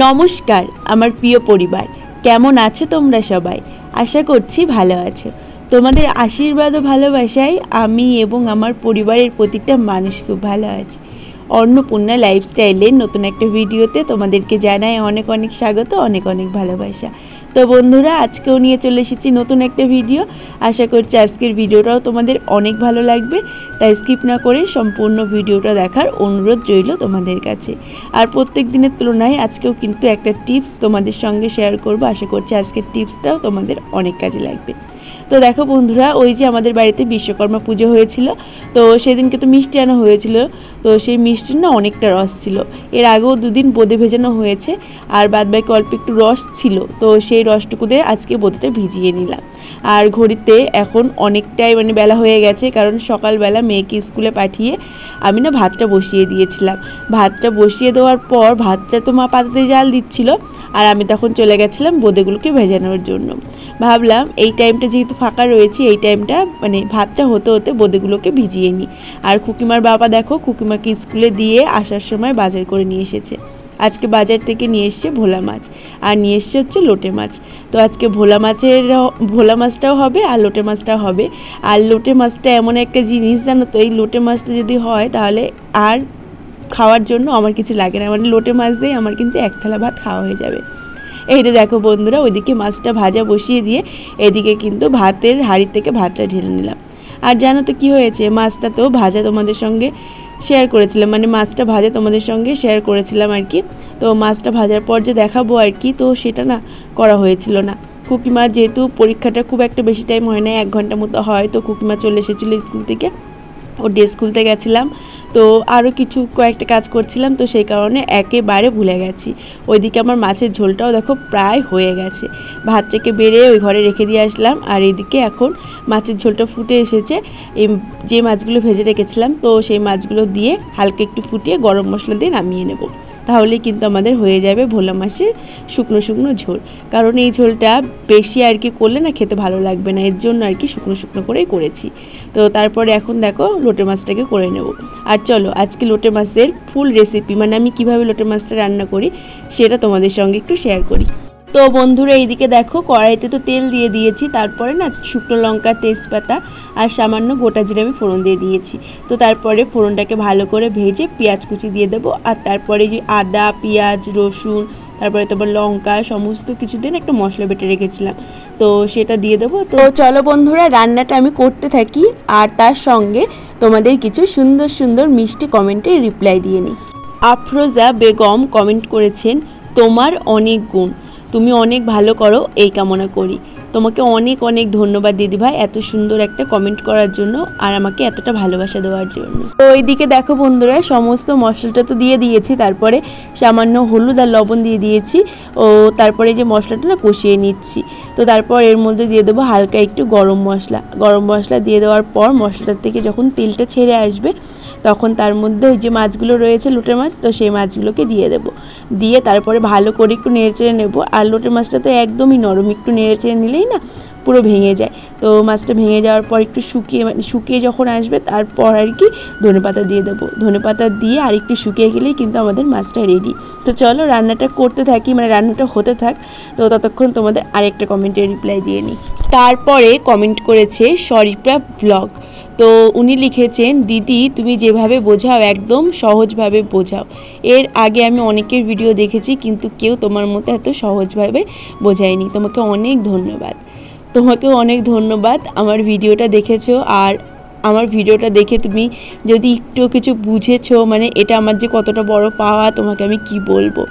নমস্কার আমার প্রিয় পরিবার, কেমন আছো তোমরা সবাই? আশা করছি ভালো আছো। তোমাদের আশীর্বাদ ও ভালোবাসায় আমি এবং আমার পরিবারের প্রতিটা মানুষ খুব ভালো আছে। অন্নপূর্ণা লাইফস্টাইলের নতুন একটা ভিডিওতে তোমাদেরকে জানাই অনেক অনেক স্বাগত, অনেক অনেক ভালোবাসা। তো বন্ধুরা, আজকেও নিয়ে চলে এসেছি নতুন একটা ভিডিও। আশা করছি আজকের ভিডিওটাও তোমাদের অনেক ভালো লাগবে, তাই স্কিপ না করে সম্পূর্ণ ভিডিওটা দেখার অনুরোধ রইল তোমাদের কাছে। আর প্রত্যেক দিনের তুলনায় আজকেও কিন্তু একটা টিপস তোমাদের সঙ্গে শেয়ার করব। আশা করছি আজকের টিপসটাও তোমাদের অনেক কাজে লাগবে। তো দেখো বন্ধুরা, ওই যে আমাদের বাড়িতে বিশ্বকর্মা পুজো হয়েছিল, তো সেদিনকে তো মিষ্টি আনা হয়েছিল। তো সেই মিষ্টির না অনেকটা রস ছিল। এর আগেও দুদিন বোঁদে ভেজানো হয়েছে, আর বাদবাকি অল্প একটু রস ছিল। তো সেই রসটুকু দিয়ে আজকে বোঁদেটা ভিজিয়ে নিলাম। আর ঘড়িতে এখন অনেকটাই বেলা হয়ে গেছে, কারণ সকালবেলা মেয়েকে স্কুলে পাঠিয়ে আমি না ভাতটা বসিয়ে দিয়েছিলাম। ভাতটা বসিয়ে দেওয়ার পর ভাতটা তো মা পাতাতে জাল দিচ্ছিল, আর আমি তখন চলে গেছিলাম বোঁদেগুলোকে ভেজানোর জন্য। ভাবলাম এই টাইমটা যেহেতু ফাঁকা রয়েছে, এই টাইমটা ভাতটা হতে হতে বোঁদেগুলোকে ভিজিয়ে নিই। আর খুকিমার বাবা দেখো, খুকিমাকে স্কুলে দিয়ে আসার সময় বাজার করে নিয়ে এসেছে। আজকে বাজার থেকে নিয়ে এসছে ভোলা মাছ, আর নিয়ে এসছে হচ্ছে লোটে মাছ। তো আজকে ভোলা মাছটাও হবে আর লোটে মাছটাও হবে। আর লোটে মাছটা এমন একটা জিনিস, জানো তো, এই লোটে মাছটা যদি হয় তাহলে আর খাওয়ার জন্য আমার কিছু লাগে না। লোটে মাছ দিয়ে আমার কিন্তু এক থালা ভাত খাওয়া হয়ে যাবে। এইটা দেখো বন্ধুরা, ওইদিকে মাছটা ভাজা বসিয়ে দিয়ে এদিকে কিন্তু ভাতের হাঁড়ি থেকে ভাতটা ঢেলে নিলাম। আর জানো তো কী হয়েছে, মাছটা তো ভাজা তোমাদের সঙ্গে শেয়ার করেছিলাম, মাছটা ভাজা তোমাদের সঙ্গে শেয়ার করেছিলাম আর কি। তো মাছটা ভাজার পর যে দেখাবো আর কি, তো সেটা না করা হয়েছিল না। খুকিমার যেহেতু পরীক্ষাটা খুব একটা বেশি টাইম হয় না, 1 ঘন্টা মতো হয়, তো খুকিমা চলে এসেছিলো স্কুল থেকে। ও ড্রেস খুলতে গেছিলাম, তো আরও কয়েকটা কাজ করছিলাম, তো সেই কারণে একেবারে ভুলে গেছি। ওইদিকে আমার মাছের ঝোলটাও দেখো প্রায় হয়ে গেছে। ভাত থেকে বেড়ে ওই ঘরে রেখে দিয়ে আসলাম, আর এইদিকে এখন মাছের ঝোলটা ফুটে এসেছে। যে মাছগুলো ভেজে রেখেছিলাম, তো সেই মাছগুলো দিয়ে হালকা একটু ফুটিয়ে গরম মশলা দিয়ে নামিয়ে নেব। তাহলে কিন্তু আমাদের হয়ে যাবে ভোলা মাছের শুকনো শুকনো ঝোল। কারণ এই ঝোলটা বেশি আর কি করলে না খেতে ভালো লাগবে না, এর জন্য আর কি শুকনো শুকনো করেই করেছি। তো তারপরে এখন দেখো লোটে মাছটাকে করে নেব। আর চলো আজকে লোটে মাছের ফুল রেসিপি, আমি কিভাবে লোটে মাছটা রান্না করি সেটা তোমাদের সঙ্গে একটু শেয়ার করি। তো বন্ধুরা, এইদিকে দেখো কড়াইতে তো তেল দিয়ে দিয়েছি, তারপরে না শুকনো লঙ্কা, তেজপাতা আর সামান্য গোটা জিরে আমি ফোড়ন দিয়ে দিয়েছি। তো তারপরে ফোড়নটাকে ভালো করে ভেজে পেঁয়াজ কুচি দিয়ে দেবো, আর তারপরে যে আদা, পেঁয়াজ, রসুন, তারপরে তোমার লঙ্কা সমস্ত কিছু দিন একটা মশলা বেটে রেখেছিলাম, তো সেটা দিয়ে দেবো। তো চলো বন্ধুরা, রান্নাটা আমি করতে থাকি, আর তার সঙ্গে তোমাদের কিছু সুন্দর সুন্দর মিষ্টি কমেন্টে রিপ্লাই দিয়ে নিই। আফরোজা বেগম কমেন্ট করেছেন, তোমার অনেক গুণ, তুমি অনেক ভালো করো, এই কামনা করি। তোমাকে অনেক অনেক ধন্যবাদ দিদিভাই, এত সুন্দর একটা কমেন্ট করার জন্য আর আমাকে এতটা ভালোবাসা দেওয়ার জন্য। তো এইদিকে দেখো বন্ধুরা, সমস্ত মশলাটা তো দিয়ে দিয়েছি, তারপরে সামান্য হলুদ আর লবণ দিয়ে দিয়েছি। ও তারপরে যে মশলাটা না কষিয়ে নিচ্ছি। তো তারপর এর মধ্যে দিয়ে দেবো হালকা একটু গরম মশলা দিয়ে দেওয়ার পর মশলাটার থেকে যখন তেলটা ছেড়ে আসবে, তখন তার মধ্যে ওই যে মাছগুলো রয়েছে লোটে মাছ, তো সেই মাছগুলোকে দিয়ে দেবো। দিয়ে তারপরে ভালো করে একটু নেড়েচেড়ে নেবো। আর লোটে মাছটা তো একদমই নরম, একটু নেড়েচেড়ে নিলেই না পুরো ভেঙে যায়। তো মাছটা ভেঙে যাওয়ার পর একটু শুকিয়ে যখন আসবে, তারপর আর কি ধনেপাতা দিয়ে দেবো। ধনেপাতা দিয়ে আর একটু শুকিয়ে গেলেই কিন্তু আমাদের মাছটা রেডি। তো চলো রান্নাটা করতে থাকি, রান্নাটা হতে থাক। তো ততক্ষণ তোমাদের আরেকটা কমেন্টের রিপ্লাই দিয়ে নিই। তারপরে কমেন্ট করেছে শরীফা ব্লগ। তো উনি লিখেছেন, দিদি তুমি যেভাবে বোঝাও একদম সহজভাবে বোঝাও। এর আগে আমি অনেকের ভিডিও দেখেছি, কিন্তু কেউ তোমার মতো এত সহজভাবে বোঝায়নি। তোমাকে অনেক ধন্যবাদ। তোমাকেও অনেক ধন্যবাদ আমার ভিডিওটা দেখেছো, আর আমার ভিডিওটা দেখে তুমি যদি একটু কিছু বুঝেছো, এটা আমার যে কতটা বড় পাওয়া, তোমাকে আমি কি বলবো।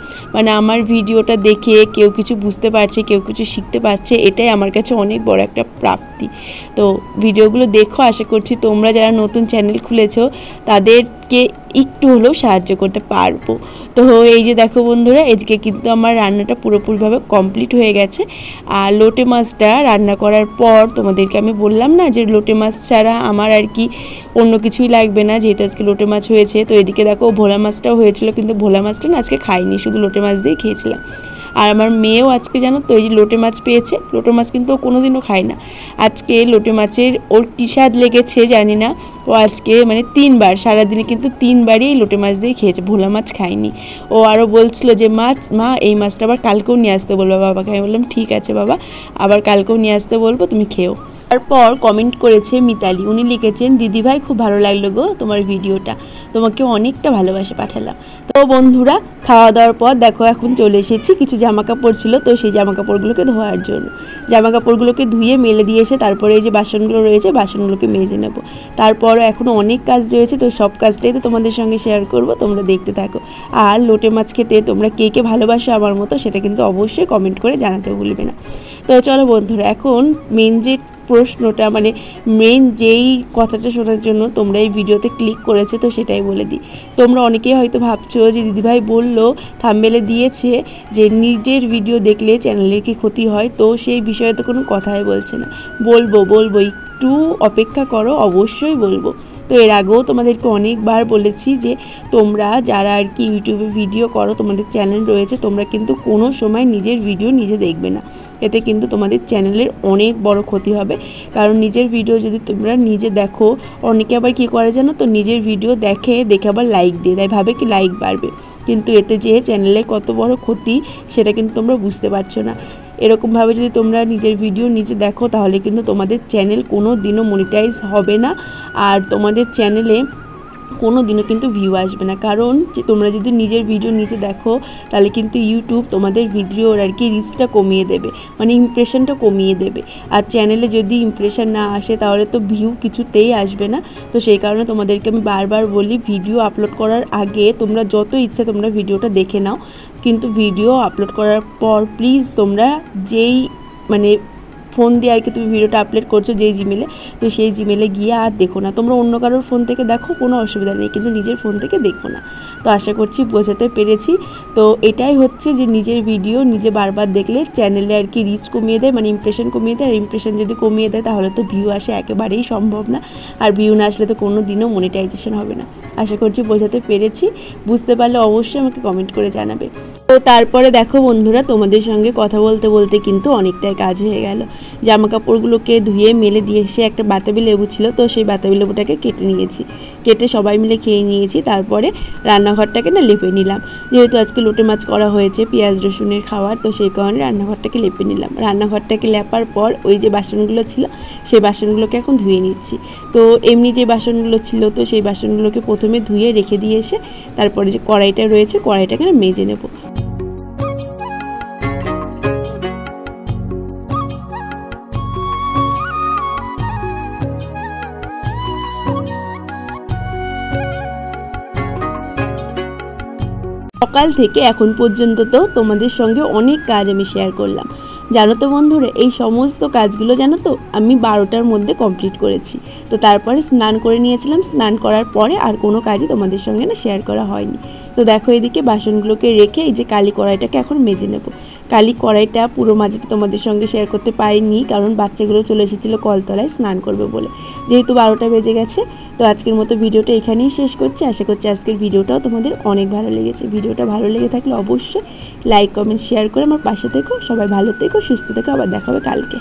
আমার ভিডিওটা দেখে কেউ কিছু বুঝতে পারছে, কেউ কিছু শিখতে পারছে, এটাই আমার কাছে অনেক বড় একটা প্রাপ্তি। তো ভিডিওগুলো দেখো, আশা করছি তোমরা যারা নতুন চ্যানেল খুলেছো তাদেরকে একটু হলেও সাহায্য করতে পারবো। তো এই যে দেখো বন্ধুরা, এদিকে কিন্তু আমার রান্নাটা পুরোপুরিভাবে কমপ্লিট হয়ে গেছে। আর লোটে মাছটা রান্না করার পর তোমাদেরকে আমি বললাম না যে লোটে মাছ ছাড়া আমার আর কি অন্য কিছুই লাগবে না, যেহেতু আজকে লোটে মাছ হয়েছে। তো এদিকে দেখো ভোলা মাছটাও হয়েছিল, কিন্তু ভোলা মাছটা না আজকে খাইনি, শুধু লোটে মাছ দিয়ে খেয়েছিলাম। আর আমার মেয়েও আজকে জানো তো এই যে লোটে মাছ পেয়েছে। লোটে মাছ কিন্তু ও কোনোদিনও খায় না, আজকে লোটে মাছের ওর কী স্বাদ লেগেছে জানি না, ও ও আজকে মানে 3 বার সারাদিনে কিন্তু 3 বারই লোটে মাছ দিয়ে খেয়েছে, ভোলা মাছ খায়নি। ও আরও বলছিল যে মা এই মাছটা আবার কালকেও নিয়ে আসতে বলবো বাবাকে। আমি বললাম ঠিক আছে বাবা, আবার কালকেও নিয়ে আসতে বলবো, তুমি খেও। তারপর কমেন্ট করেছে মিতালি, উনি লিখেছেন দিদিভাই খুব ভালো লাগলো গো তোমার ভিডিওটা, তোমাকে অনেকটা ভালোবাসা পাঠালাম। তো বন্ধুরা খাওয়া দাওয়ার পর দেখো এখন চলে এসেছি, কিছু জামা কাপড় ছিল তো সেই জামা কাপড়গুলোকে ধোয়ার জন্য। জামা কাপড়গুলোকে ধুয়ে মেলে দিয়ে এসে তারপরে এই যে বাসনগুলো রয়েছে বাসনগুলোকে মেজে নেব। তারপরও এখনও অনেক কাজ রয়েছে, তো সব কাজটাই তো তোমাদের সঙ্গে শেয়ার করব, তোমরা দেখতে থাকো। আর লোটে মাছ খেতে তোমরা কে কে ভালোবাসো আমার মতো সেটা কিন্তু অবশ্যই কমেন্ট করে জানাতে ভুলবে না। তো চলো বন্ধুরা, এখন মেন যে প্রশ্নটা মানে মেন যেই কথাটা শোনার জন্য তোমরা এই ভিডিওতে ক্লিক করেছে তো সেটাই বলে দিই। তোমরা অনেকেই হয়তো ভাবছো যে দিদিভাই বললো থাম্বনেলে দিয়েছে যে নিজের ভিডিও দেখলে চ্যানেলের কি ক্ষতি হয়, তো সেই বিষয়ে তো কোনো কথাই বলছে না। বলবো একটু অপেক্ষা করো, অবশ্যই বলবো। তো এর আগেও তোমাদেরকে অনেকবার বলেছি যে তোমরা যারা আর কি ইউটিউবে ভিডিও করো, তোমাদের চ্যানেল রয়েছে, তোমরা কিন্তু কোনো সময় নিজের ভিডিও নিজে দেখবে না, এতে কিন্তু তোমাদের চ্যানেলের অনেক বড় ক্ষতি হবে। কারণ নিজের ভিডিও যদি তোমরা নিজে দেখো, অনেকে আবার কী করে জানো তো, নিজের ভিডিও দেখে আবার লাইক দিয়ে দেয়, ভাবে কি লাইক বাড়বে, কিন্তু এতে যে চ্যানেলের কত বড় ক্ষতি সেটা কিন্তু তোমরা বুঝতে পারছো না। এরকমভাবে যদি তোমরা নিজের ভিডিও নিজে দেখো তাহলে কিন্তু তোমাদের চ্যানেল কোনো দিনও মনিটাইজ হবে না, আর তোমাদের চ্যানেলে কোনো দিনও কিন্তু ভিউ আসবে না। কারণ যে তোমরা যদি নিজের ভিডিও নিজে দেখো তাহলে কিন্তু ইউটিউব তোমাদের ভিডিওর আর কি রিচটা কমিয়ে দেবে, মানে ইমপ্রেশনটা কমিয়ে দেবে। আর চ্যানেলে যদি ইমপ্রেশন না আসে তাহলে তো ভিউ কিছুতেই আসবে না। তো সেই কারণে তোমাদেরকে আমি বারবার বলি, ভিডিও আপলোড করার আগে তোমরা যত ইচ্ছা তোমরা ভিডিওটা দেখে নাও, কিন্তু ভিডিও আপলোড করার পর প্লিজ তোমরা যেই মানে ফোন দিয়ে আর কি তুমি ভিডিওটা আপলোড করছো যেই জিমেলে, তো সেই জিমেলে গিয়ে আর দেখো না, তোমরা অন্য কারোর ফোন থেকে দেখো কোনো অসুবিধা নেই, কিন্তু নিজের ফোন থেকে দেখো না। তো আশা করছি বোঝাতে পেরেছি। তো এটাই হচ্ছে যে নিজের ভিডিও নিজে বারবার দেখলে চ্যানেলে আর কি রিচ কমিয়ে দেয়, মানে ইমপ্রেশন কমিয়ে দেয়, আর ইমপ্রেশন যদি কমিয়ে দেয় তাহলে তো ভিউ আসা একেবারেই সম্ভব না, আর ভিউ না আসলে তো কোনো দিনও মনিটাইজেশন হবে না। আশা করছি বোঝাতে পেরেছি, বুঝতে পারলে অবশ্যই আমাকে কমেন্ট করে জানাবে। তো তারপরে দেখো বন্ধুরা, তোমাদের সঙ্গে কথা বলতে বলতে কিন্তু অনেকটাই কাজ হয়ে গেল। জামা কাপড়গুলোকে ধুয়ে মেলে দিয়ে এসে একটা বাতাবি লেবু ছিল, তো সেই বাতাবি লেবুটাকে কেটে নিয়েছি, কেটে সবাই মিলে খেয়ে নিয়েছি। তারপরে রান্নাঘরটাকে না লেপে নিলাম, যেহেতু আজকে লোটে মাছ করা হয়েছে পেঁয়াজ রসুনের খাবার, তো সেই কারণে রান্নাঘরটাকে লেপে নিলাম। রান্নাঘরটাকে লেপার পর ওই যে বাসনগুলো ছিল সেই বাসনগুলোকে এখন ধুয়ে নিচ্ছি। তো এমনি যে বাসনগুলো ছিল তো সেই বাসনগুলোকে প্রথমে ধুয়ে রেখে দিয়ে এসে তারপরে যে কড়াইটা রয়েছে কড়াইটাকে না মেজে নেব। সকাল থেকে এখন পর্যন্ত তো তোমাদের সঙ্গে অনেক কাজ আমি শেয়ার করলাম, জানো তো বন্ধুরা, এই সমস্ত কাজগুলো জানো তো আমি 12টার মধ্যে কমপ্লিট করেছি। তো তারপরে স্নান করে নিয়েছিলাম, স্নান করার পরে আর কোনো কাজই তোমাদের সঙ্গে না শেয়ার করা হয়নি। তো দেখো এদিকে বাসনগুলোকে রেখে এই যে কালি কড়াইটাকে এখন মেজে নেব। কালি কড়াইটা পুরো মাঝেটা তোমাদের সঙ্গে শেয়ার করতে পারিনি, কারণ বাচ্চাগুলো চলে এসেছিলো কলতলায় স্নান করবে বলে, যেহেতু 12টা বেজে গেছে। তো আজকের মতো ভিডিওটা এখানেই শেষ করছি। আশা করছি আজকের ভিডিওটাও তোমাদের অনেক ভালো লেগেছে। ভিডিওটা ভালো লেগে থাকলে অবশ্যই লাইক কমেন্ট শেয়ার করে আমার পাশে থেকো। সবাই ভালো থেকো, সুস্থ থেকো, আবার দেখা হবে কালকে।